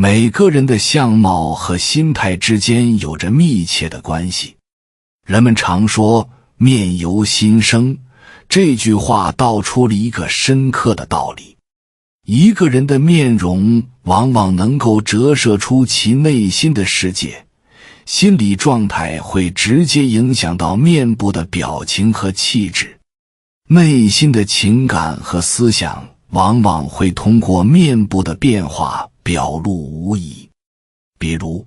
每个人的相貌和心态之间有着密切的关系。人们常说面由心生，这句话道出了一个深刻的道理。一个人的面容往往能够折射出其内心的世界，心理状态会直接影响到面部的表情和气质。内心的情感和思想往往会通过面部的变化表露无遗。比如，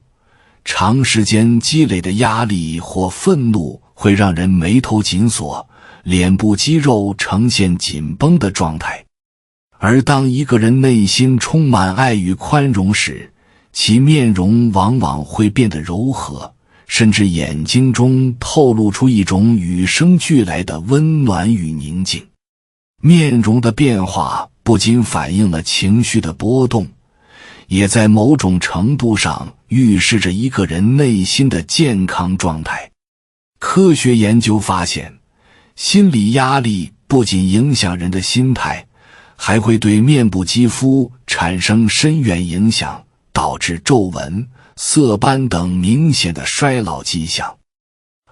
长时间积累的压力或愤怒会让人眉头紧锁，脸部肌肉呈现紧绷的状态。而当一个人内心充满爱与宽容时，其面容往往会变得柔和，甚至眼睛中透露出一种与生俱来的温暖与宁静。面容的变化不仅反映了情绪的波动，也在某种程度上预示着一个人内心的健康状态。科学研究发现，心理压力不仅影响人的心态，还会对面部肌肤产生深远影响，导致皱纹、色斑等明显的衰老迹象。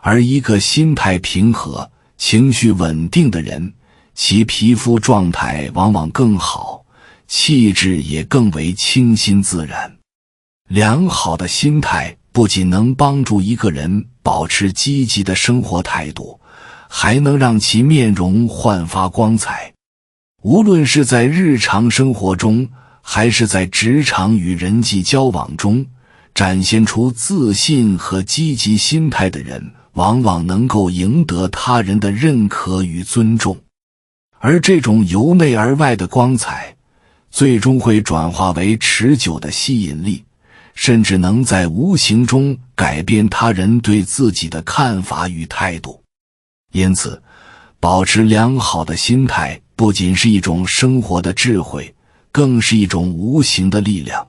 而一个心态平和、情绪稳定的人，其皮肤状态往往更好，气质也更为清新自然。良好的心态不仅能帮助一个人保持积极的生活态度，还能让其面容焕发光彩。无论是在日常生活中，还是在职场与人际交往中，展现出自信和积极心态的人，往往能够赢得他人的认可与尊重。而这种由内而外的光彩，最终会转化为持久的吸引力，甚至能在无形中改变他人对自己的看法与态度。因此，保持良好的心态不仅是一种生活的智慧，更是一种无形的力量，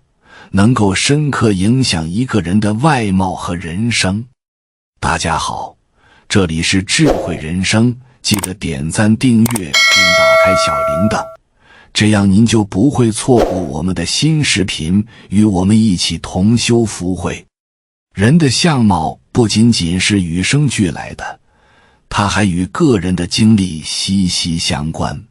能够深刻影响一个人的外貌和人生。大家好，这里是智慧人生，记得点赞订阅并打开小铃铛，这样您就不会错过我们的新视频，与我们一起同修福慧。人的相貌不仅仅是与生俱来的，它还与个人的经历息息相关。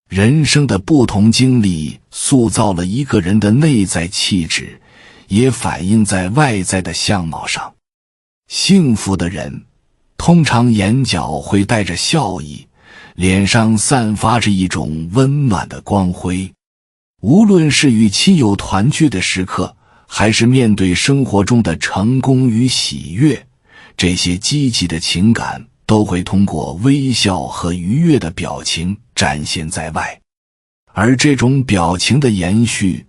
人生的不同经历塑造了一个人的内在气质，也反映在外在的相貌上。幸福的人通常眼角会带着笑意，脸上散发着一种温暖的光辉。无论是与亲友团聚的时刻，还是面对生活中的成功与喜悦，这些积极的情感都会通过微笑和愉悦的表情展现在外。而这种表情的延续，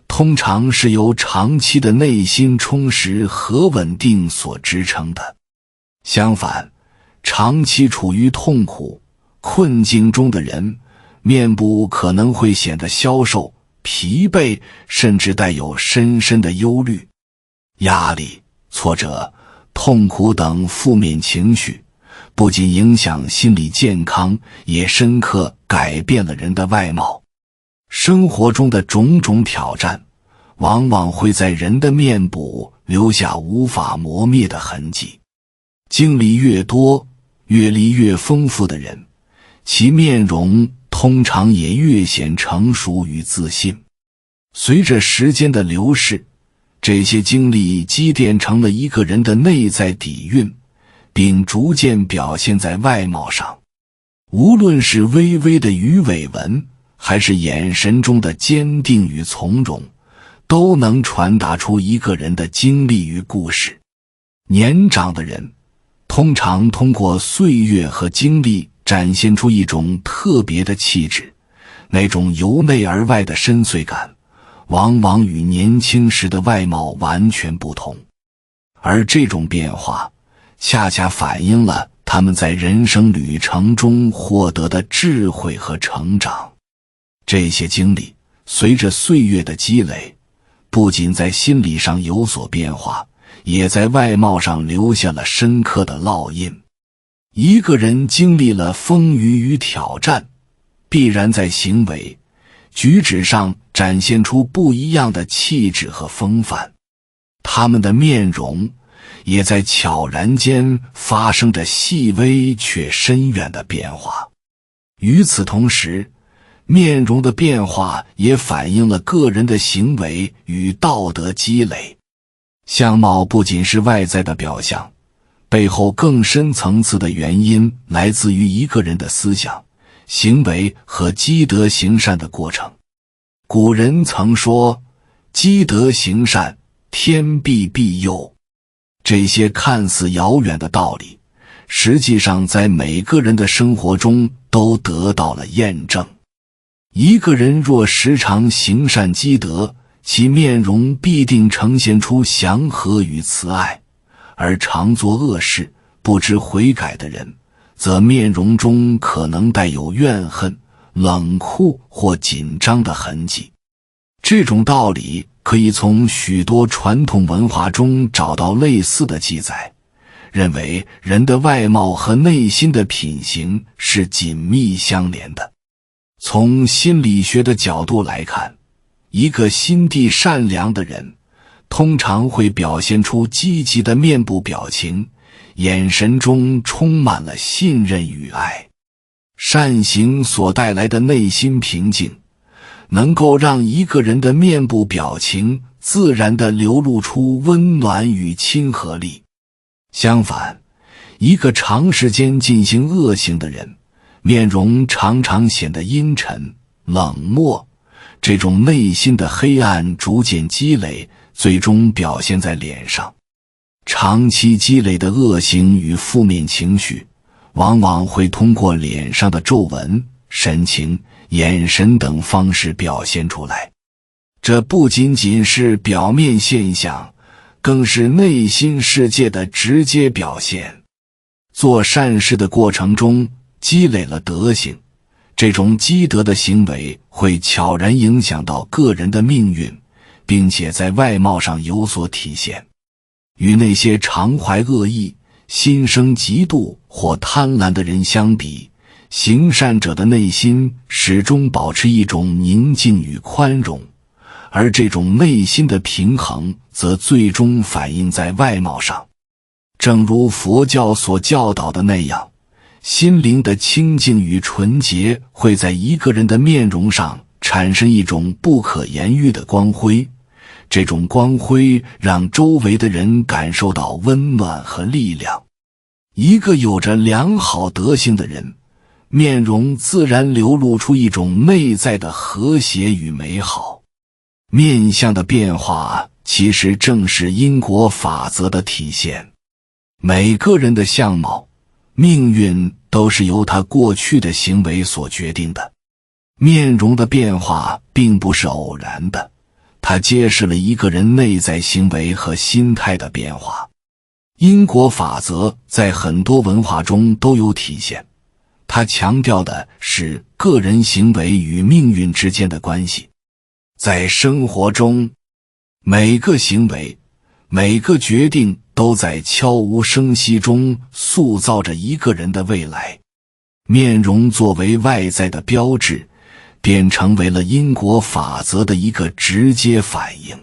通常是由长期的内心充实和稳定所支撑的。相反，长期处于痛苦、困境中的人，面部可能会显得消瘦、疲惫，甚至带有深深的忧虑。压力、挫折、痛苦等负面情绪不仅影响心理健康，也深刻改变了人的外貌。生活中的种种挑战，往往会在人的面部留下无法磨灭的痕迹。经历越多、阅历越丰富的人，其面容通常也越显成熟与自信。随着时间的流逝，这些经历积淀成了一个人的内在底蕴，并逐渐表现在外貌上。无论是微微的鱼尾纹，还是眼神中的坚定与从容，都能传达出一个人的经历与故事。年长的人通常通过岁月和经历展现出一种特别的气质，那种由内而外的深邃感，往往与年轻时的外貌完全不同。而这种变化恰恰反映了他们在人生旅程中获得的智慧和成长。这些经历随着岁月的积累，不仅在心理上有所变化，也在外貌上留下了深刻的烙印。一个人经历了风雨与挑战，必然在行为、举止上展现出不一样的气质和风范，他们的面容也在悄然间发生着细微却深远的变化。与此同时，面容的变化也反映了个人的行为与道德积累。相貌不仅是外在的表象，背后更深层次的原因来自于一个人的思想、行为和积德行善的过程。古人曾说，积德行善，天必庇佑。这些看似遥远的道理，实际上在每个人的生活中都得到了验证。一个人若时常行善积德，其面容必定呈现出祥和与慈爱；而常做恶事、不知悔改的人，则面容中可能带有怨恨、冷酷或紧张的痕迹。这种道理可以从许多传统文化中找到类似的记载，认为人的外貌和内心的品行是紧密相连的。从心理学的角度来看，一个心地善良的人通常会表现出积极的面部表情，眼神中充满了信任与爱。善行所带来的内心平静，能够让一个人的面部表情自然地流露出温暖与亲和力。相反，一个长时间进行恶行的人，面容常常显得阴沉、冷漠，这种内心的黑暗逐渐积累，最终表现在脸上。长期积累的恶行与负面情绪，往往会通过脸上的皱纹、神情、眼神等方式表现出来。这不仅仅是表面现象，更是内心世界的直接表现。做善事的过程中积累了德行，这种积德的行为会悄然影响到个人的命运，并且在外貌上有所体现。与那些常怀恶意、心生嫉妒或贪婪的人相比，行善者的内心始终保持一种宁静与宽容，而这种内心的平衡则最终反映在外貌上。正如佛教所教导的那样，心灵的清净与纯洁会在一个人的面容上产生一种不可言喻的光辉，这种光辉让周围的人感受到温暖和力量。一个有着良好德行的人，面容自然流露出一种内在的和谐与美好。面相的变化其实正是因果法则的体现。每个人的相貌、命运都是由他过去的行为所决定的。面容的变化并不是偶然的，它揭示了一个人内在行为和心态的变化。因果法则在很多文化中都有体现，它强调的是个人行为与命运之间的关系。在生活中，每个行为、每个决定都在悄无声息中塑造着一个人的未来。面容作为外在的标志，便成为了因果法则的一个直接反应。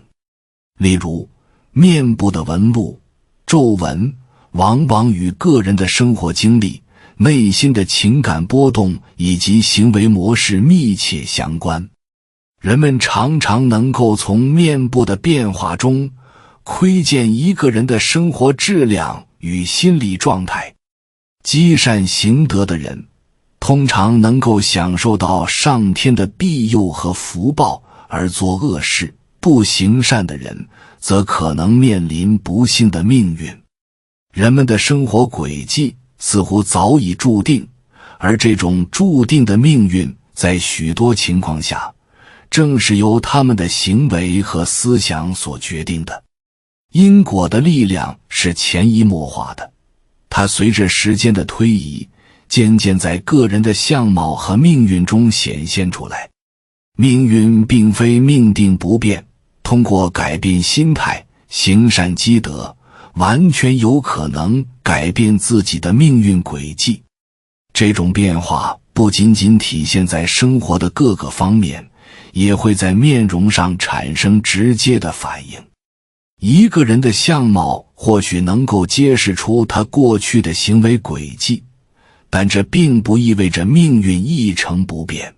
例如，面部的纹路、皱纹往往与个人的生活经历、内心的情感波动以及行为模式密切相关。人们常常能够从面部的变化中窥见一个人的生活质量与心理状态。积善行德的人通常能够享受到上天的庇佑和福报，而做恶事、不行善的人则可能面临不幸的命运。人们的生活轨迹似乎早已注定，而这种注定的命运在许多情况下正是由他们的行为和思想所决定的。因果的力量是潜移默化的，它随着时间的推移，渐渐在个人的相貌和命运中显现出来。命运并非命定不变，通过改变心态、行善积德，完全有可能改变自己的命运轨迹。这种变化不仅仅体现在生活的各个方面，也会在面容上产生直接的反应。一个人的相貌或许能够揭示出他过去的行为轨迹，但这并不意味着命运一成不变。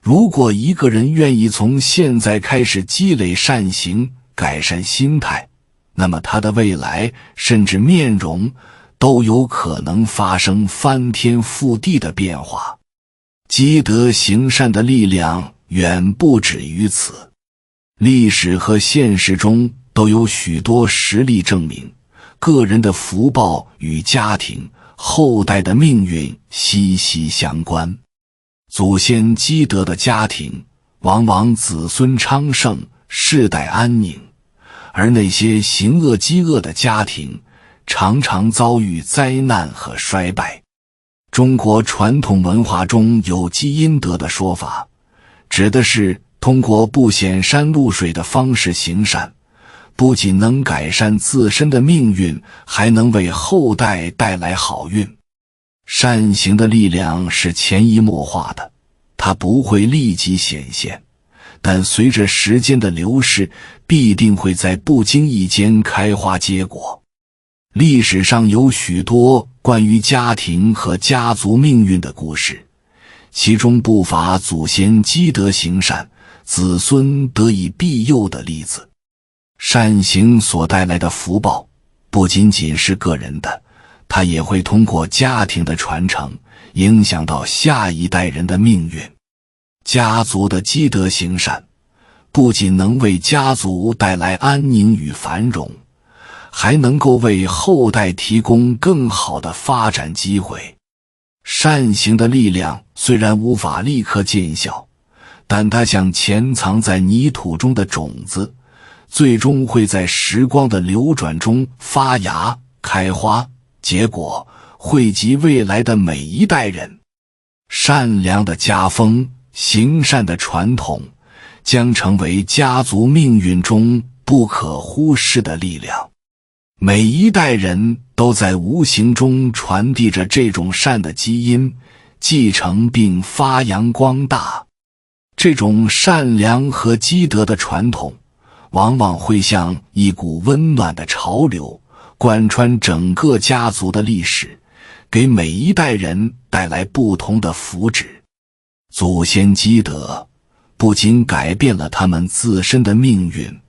如果一个人愿意从现在开始积累善行，改善心态，那么他的未来甚至面容都有可能发生翻天覆地的变化。积德行善的力量远不止于此。历史和现实中都有许多实例证明，个人的福报与家庭、后代的命运息息相关。祖先积德的家庭，往往子孙昌盛，世代安宁，而那些行恶积恶的家庭，常常遭遇灾难和衰败。中国传统文化中有积阴德的说法，指的是通过不显山露水的方式行善，不仅能改善自身的命运，还能为后代带来好运。善行的力量是潜移默化的，它不会立即显现，但随着时间的流逝，必定会在不经意间开花结果。历史上有许多关于家庭和家族命运的故事，其中不乏祖先积德行善，子孙得以庇佑的例子。善行所带来的福报不仅仅是个人的，它也会通过家庭的传承，影响到下一代人的命运。家族的积德行善，不仅能为家族带来安宁与繁荣，还能够为后代提供更好的发展机会。善行的力量虽然无法立刻见效，但它像潜藏在泥土中的种子，最终会在时光的流转中发芽、开花、结果，惠及未来的每一代人。善良的家风、行善的传统，将成为家族命运中不可忽视的力量。每一代人都在无形中传递着这种善的基因，继承并发扬光大。这种善良和积德的传统，往往会像一股温暖的潮流，贯穿整个家族的历史，给每一代人带来不同的福祉。祖先积德不仅改变了他们自身的命运，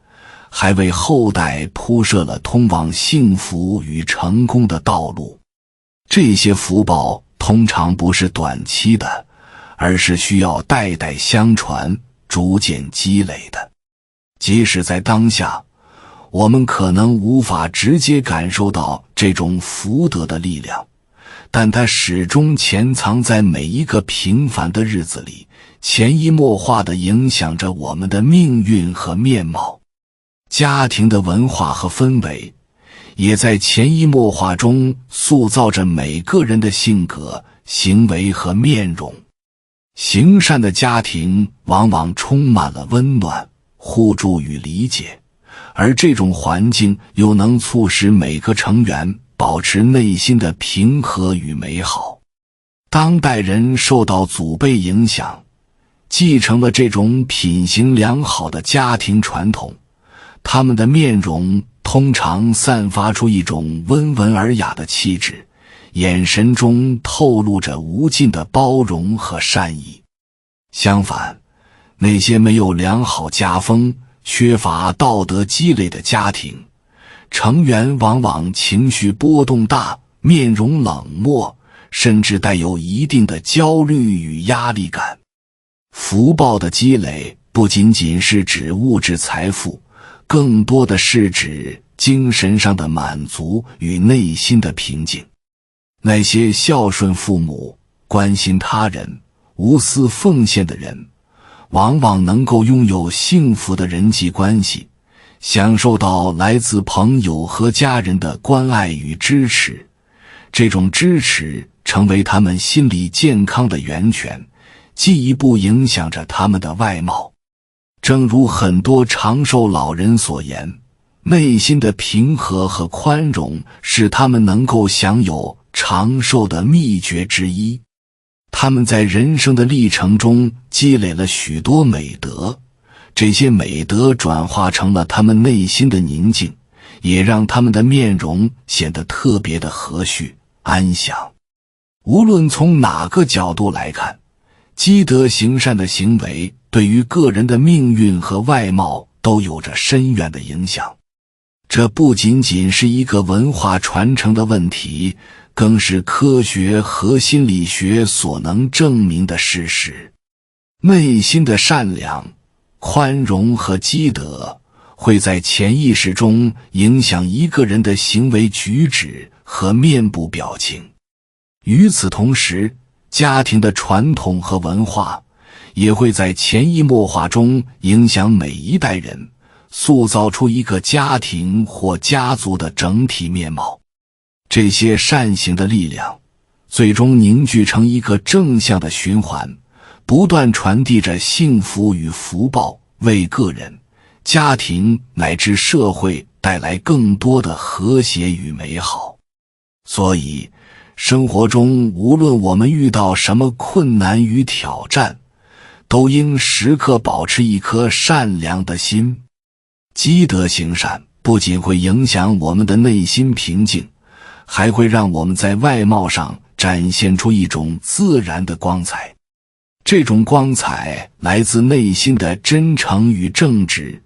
还为后代铺设了通往幸福与成功的道路。这些福报通常不是短期的，而是需要代代相传，逐渐积累的。即使在当下，我们可能无法直接感受到这种福德的力量，但它始终潜藏在每一个平凡的日子里，潜移默化地影响着我们的命运和面貌。家庭的文化和氛围，也在潜移默化中塑造着每个人的性格、行为和面容。行善的家庭往往充满了温暖、互助与理解，而这种环境又能促使每个成员保持内心的平和与美好。当代人受到祖辈影响，继承了这种品行良好的家庭传统，他们的面容通常散发出一种温文尔雅的气质，眼神中透露着无尽的包容和善意。相反，那些没有良好家风、缺乏道德积累的家庭，成员往往情绪波动大，面容冷漠，甚至带有一定的焦虑与压力感。福报的积累不仅仅是指物质财富，更多的是指精神上的满足与内心的平静。那些孝顺父母、关心他人、无私奉献的人，往往能够拥有幸福的人际关系，享受到来自朋友和家人的关爱与支持。这种支持成为他们心理健康的源泉，进一步影响着他们的外貌。正如很多长寿老人所言，内心的平和和宽容是他们能够享有长寿的秘诀之一。他们在人生的历程中积累了许多美德，这些美德转化成了他们内心的宁静，也让他们的面容显得特别的和煦安详。无论从哪个角度来看，积德行善的行为对于个人的命运和外貌都有着深远的影响。这不仅仅是一个文化传承的问题，更是科学和心理学所能证明的事实。内心的善良、宽容和积德会在潜意识中影响一个人的行为举止和面部表情。与此同时，家庭的传统和文化也会在潜移默化中影响每一代人，塑造出一个家庭或家族的整体面貌。这些善行的力量最终凝聚成一个正向的循环，不断传递着幸福与福报，为个人、家庭乃至社会带来更多的和谐与美好。所以生活中无论我们遇到什么困难与挑战，都应时刻保持一颗善良的心。积德行善不仅会影响我们的内心平静，还会让我们在外貌上展现出一种自然的光彩。这种光彩来自内心的真诚与正直，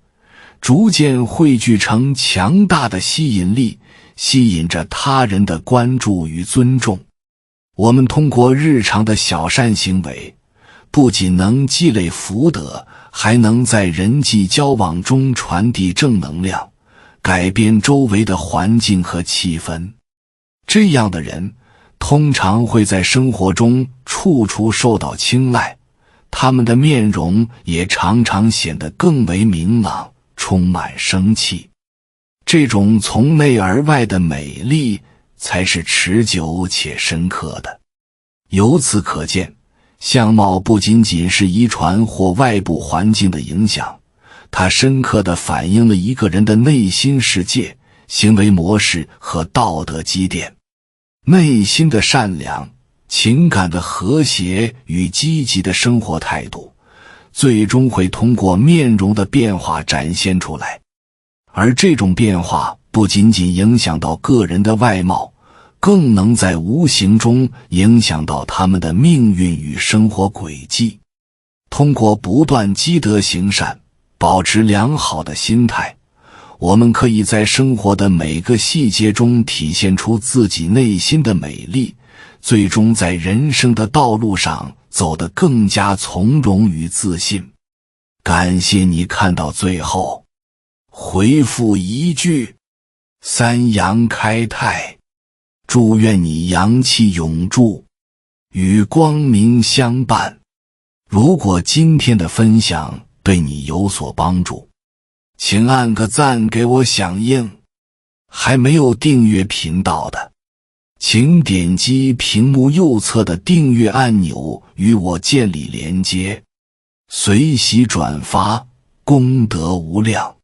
逐渐汇聚成强大的吸引力，吸引着他人的关注与尊重。我们通过日常的小善行为，不仅能积累福德，还能在人际交往中传递正能量，改变周围的环境和气氛。这样的人通常会在生活中处处受到青睐，他们的面容也常常显得更为明朗，充满生气。这种从内而外的美丽才是持久且深刻的。由此可见，相貌不仅仅是遗传或外部环境的影响，它深刻地反映了一个人的内心世界、行为模式和道德积淀。内心的善良、情感的和谐与积极的生活态度，最终会通过面容的变化展现出来。而这种变化不仅仅影响到个人的外貌，更能在无形中影响到他们的命运与生活轨迹。通过不断积德行善，保持良好的心态，我们可以在生活的每个细节中体现出自己内心的美丽，最终在人生的道路上走得更加从容与自信。感谢你看到最后，回复一句三阳开泰，祝愿你阳气永驻，与光明相伴。如果今天的分享对你有所帮助，请按个赞给我响应。还没有订阅频道的，请点击屏幕右侧的订阅按钮与我建立连接，随喜转发，功德无量。